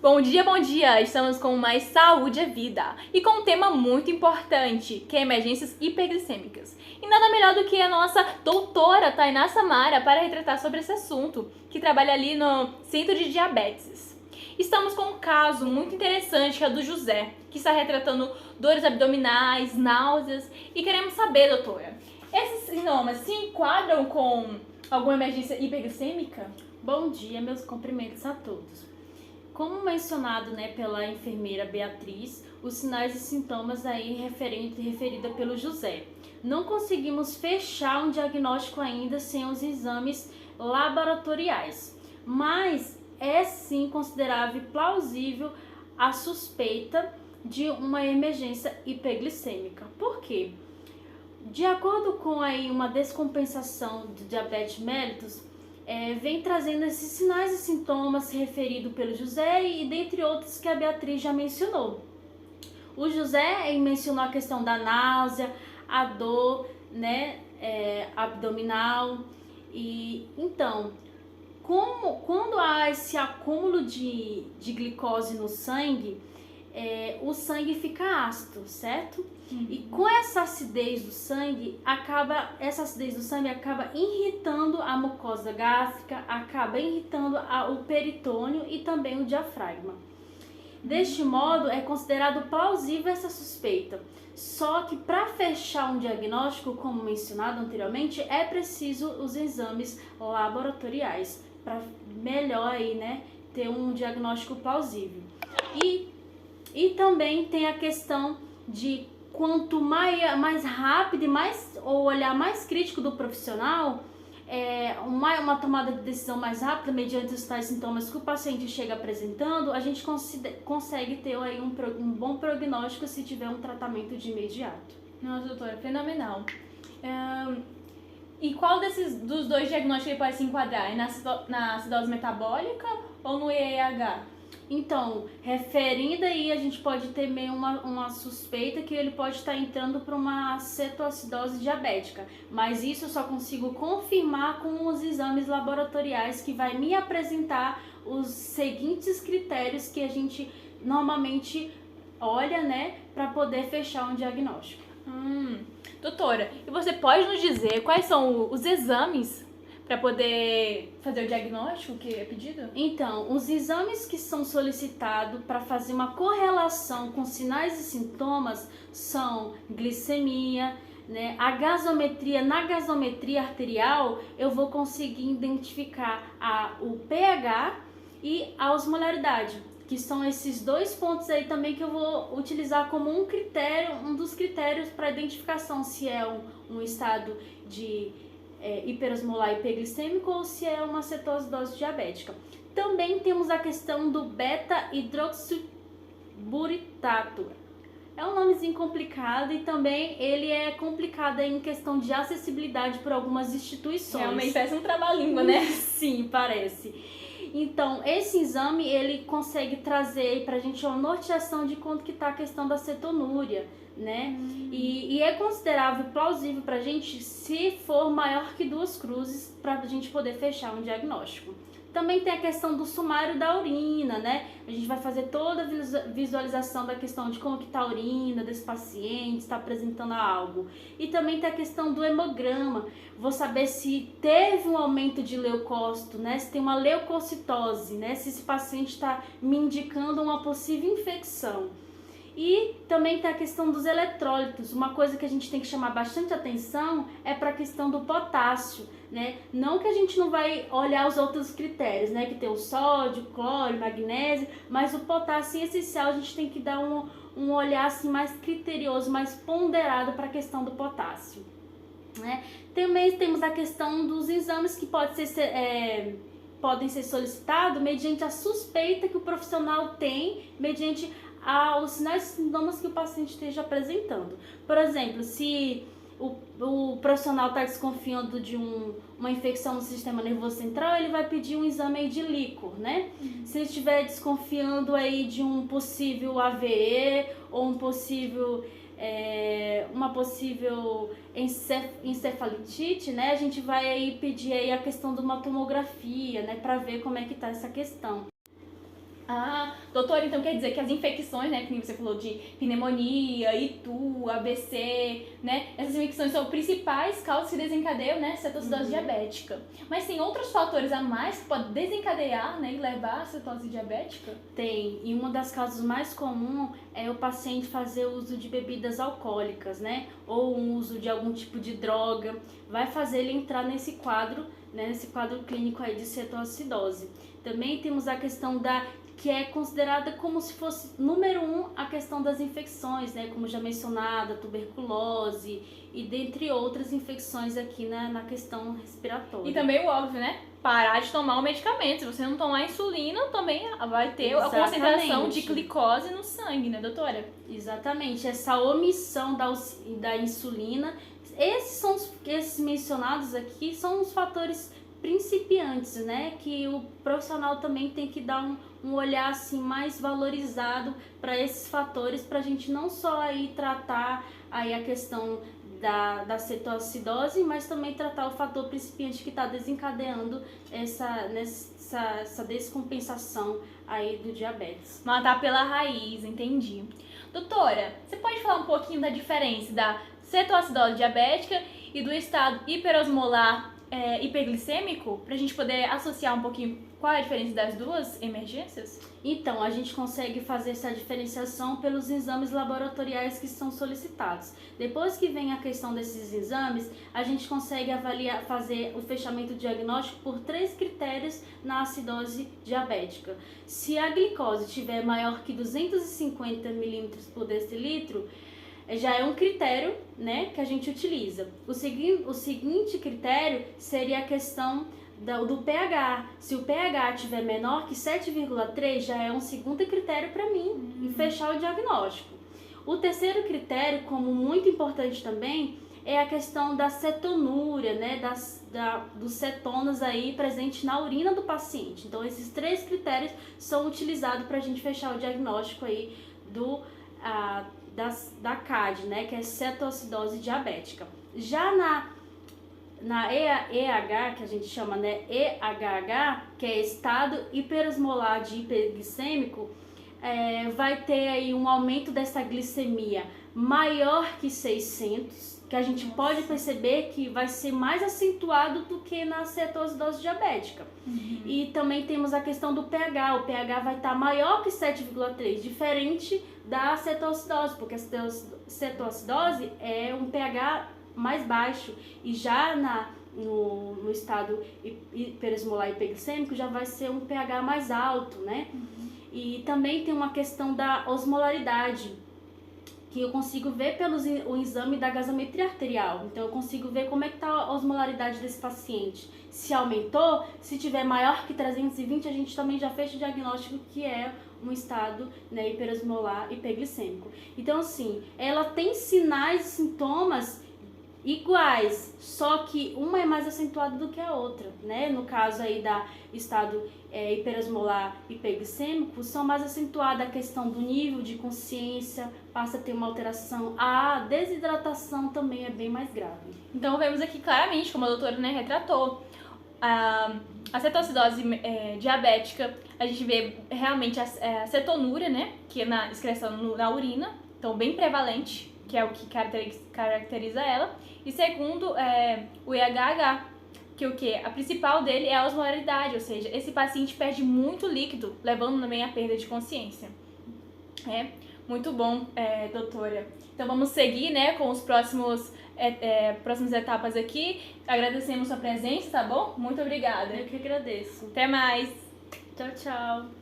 Bom dia, bom dia! Estamos com mais Saúde é Vida e com um tema muito importante, que é emergências hiperglicêmicas. E nada melhor do que a nossa doutora Tainá Samara para retratar sobre esse assunto, que trabalha ali no Centro de Diabetes. Estamos com um caso muito interessante, que é do José, que está retratando dores abdominais, náuseas, e queremos saber, doutora, esses sintomas se enquadram com alguma emergência hiperglicêmica? Bom dia, meus cumprimentos a todos. Como mencionado, pela enfermeira Beatriz, os sinais e sintomas aí referida pelo José. Não conseguimos fechar um diagnóstico ainda sem os exames laboratoriais, mas é sim considerável e plausível a suspeita de uma emergência hiperglicêmica. Por quê? De acordo com aí uma descompensação de diabetes mellitus, vem trazendo esses sinais e sintomas referidos pelo José e dentre outros que a Beatriz já mencionou. O José mencionou a questão da náusea, a dor, abdominal. E então, quando há esse acúmulo de glicose no sangue, o sangue fica ácido, certo? E com essa acidez do sangue, essa acidez do sangue acaba irritando a mucosa gástrica, acaba irritando o peritônio e também o diafragma. Deste modo, é considerado plausível essa suspeita. Só que para fechar um diagnóstico, como mencionado anteriormente, é preciso os exames laboratoriais para melhor aí, ter um diagnóstico plausível. E também tem a questão de quanto mais rápido e o olhar mais crítico do profissional, uma tomada de decisão mais rápida mediante os tais sintomas que o paciente chega apresentando, a gente consegue ter aí um bom prognóstico se tiver um tratamento de imediato. Nossa, doutora, fenomenal. E qual dos dois diagnósticos ele pode se enquadrar? É na acidose metabólica ou no EEH? Então, referindo aí, a gente pode ter meio uma suspeita que ele pode estar entrando para uma cetoacidose diabética, mas isso eu só consigo confirmar com os exames laboratoriais que vai me apresentar os seguintes critérios que a gente normalmente olha, para poder fechar um diagnóstico. Doutora, e você pode nos dizer quais são os exames para poder fazer o diagnóstico que é pedido? Então, os exames que são solicitados para fazer uma correlação com sinais e sintomas são glicemia, a gasometria. Na gasometria arterial, eu vou conseguir identificar o pH e a osmolaridade, que são esses dois pontos aí também que eu vou utilizar como um dos critérios para identificação se é um estado de hiperosmolar hiperglicêmico ou se é uma cetoacidose diabética. Também temos a questão do beta-hidroxiburitato. É um nomezinho complicado e também ele é complicado em questão de acessibilidade por algumas instituições. Realmente parece um trava-língua, né? Sim, parece. Então, esse exame, ele consegue trazer pra gente uma norteação de quanto que tá a questão da cetonúria, E é considerável, plausível pra gente se for maior que 2 cruzes pra gente poder fechar um diagnóstico. Também tem a questão do sumário da urina, A gente vai fazer toda a visualização da questão de como que tá a urina desse paciente, está apresentando algo. E também tem a questão do hemograma. Vou saber se teve um aumento de leucócito, se tem uma leucocitose, se esse paciente está me indicando uma possível infecção. E também tem a questão dos eletrólitos. Uma coisa que a gente tem que chamar bastante atenção é para a questão do potássio, Não que a gente não vai olhar os outros critérios, que tem o sódio, cloro, magnésio, mas o potássio em essencial a gente tem que dar um olhar assim mais criterioso, mais ponderado para a questão do potássio, Também temos a questão dos exames que podem ser solicitados mediante a suspeita que o profissional tem, mediante os sinais e sintomas que o paciente esteja apresentando. Por exemplo, se o profissional está desconfiando de uma infecção no sistema nervoso central, ele vai pedir um exame aí de líquor, Se ele estiver desconfiando aí de um possível AVE ou uma possível encefalitite, a gente vai aí pedir aí a questão de uma tomografia, para ver como é que está essa questão. Ah, doutora, então quer dizer que as infecções, né, que nem você falou de pneumonia, itu, ABC, né, essas infecções são principais causas que desencadeiam, né, cetoacidose diabética. Mas tem outros fatores a mais que podem desencadear, né, e levar à cetose diabética? Tem, e uma das causas mais comuns é o paciente fazer uso de bebidas alcoólicas, né, ou um uso de algum tipo de droga, vai fazer ele entrar nesse quadro, né, nesse quadro clínico aí de cetoacidose. Também temos a questão que é considerada como se fosse número 1 a questão das infecções, né, como já mencionada, tuberculose e dentre outras infecções aqui na questão respiratória. E também o óbvio, né? Parar de tomar o medicamento. Se você não tomar insulina, também vai ter a concentração de glicose no sangue, né, doutora? Exatamente. Essa omissão da insulina, esses mencionados aqui são os fatores principiantes, né? Que o profissional também tem que dar um olhar assim mais valorizado para esses fatores, para a gente não só aí tratar aí a questão da cetoacidose, mas também tratar o fator principiante que está desencadeando essa descompensação aí do diabetes. Matar pela raiz, entendi. Doutora, você pode falar um pouquinho da diferença da cetoacidose diabética e do estado hiperosmolar hiperglicêmico, para a gente poder associar um pouquinho qual é a diferença das duas emergências? Então, a gente consegue fazer essa diferenciação pelos exames laboratoriais que são solicitados. Depois que vem a questão desses exames, a gente consegue fazer o fechamento diagnóstico por 3 critérios na acidose diabética. Se a glicose estiver maior que 250 milímetros por decilitro, já é um critério, né, que a gente utiliza. O seguinte critério seria a questão do pH. Se o pH estiver menor que 7,3, já é um segundo critério para mim e fechar o diagnóstico. O terceiro critério, como muito importante também, é a questão da cetonúria, né, dos cetonas aí presentes na urina do paciente. Então, esses 3 critérios são utilizados para a gente fechar o diagnóstico aí da CAD, né, que é cetoacidose diabética. Já na EH, que a gente chama, né, EHH, que é estado hiperosmolar de hiperglicêmico, vai ter aí um aumento dessa glicemia maior que 600, que a gente pode perceber que vai ser mais acentuado do que na cetoacidose diabética. E também temos a questão do pH. O pH vai estar maior que 7,3, diferente da cetoacidose, porque a cetoacidose é um pH mais baixo e já no estado hiperosmolar hiperglicêmico já vai ser um pH mais alto, né? E também tem uma questão da osmolaridade, que eu consigo ver pelo exame da gasometria arterial. Então eu consigo ver como é que está a osmolaridade desse paciente. Se aumentou, se tiver maior que 320, a gente também já fecha o diagnóstico que é um estado, né, hiperosmolar hiperglicêmico. Então assim, ela tem sinais e sintomas iguais, só que uma é mais acentuada do que a outra, né? No caso aí da estado hiperosmolar hiperglicêmico, são mais acentuada a questão do nível de consciência, passa a ter uma alteração, a desidratação também é bem mais grave. Então vemos aqui claramente, como a doutora, né, retratou, a cetoacidose diabética, a gente vê realmente a cetonúria, né, que é na excreção na urina, então bem prevalente, que é o que caracteriza ela. E segundo, o EHH, que o quê? A principal dele é a osmolaridade, ou seja, esse paciente perde muito líquido, levando também à perda de consciência. Muito bom, doutora. Então vamos seguir, né, com os próximas etapas aqui. Agradecemos sua presença, tá bom? Muito obrigada. Eu que agradeço. Até mais. Tchau, tchau.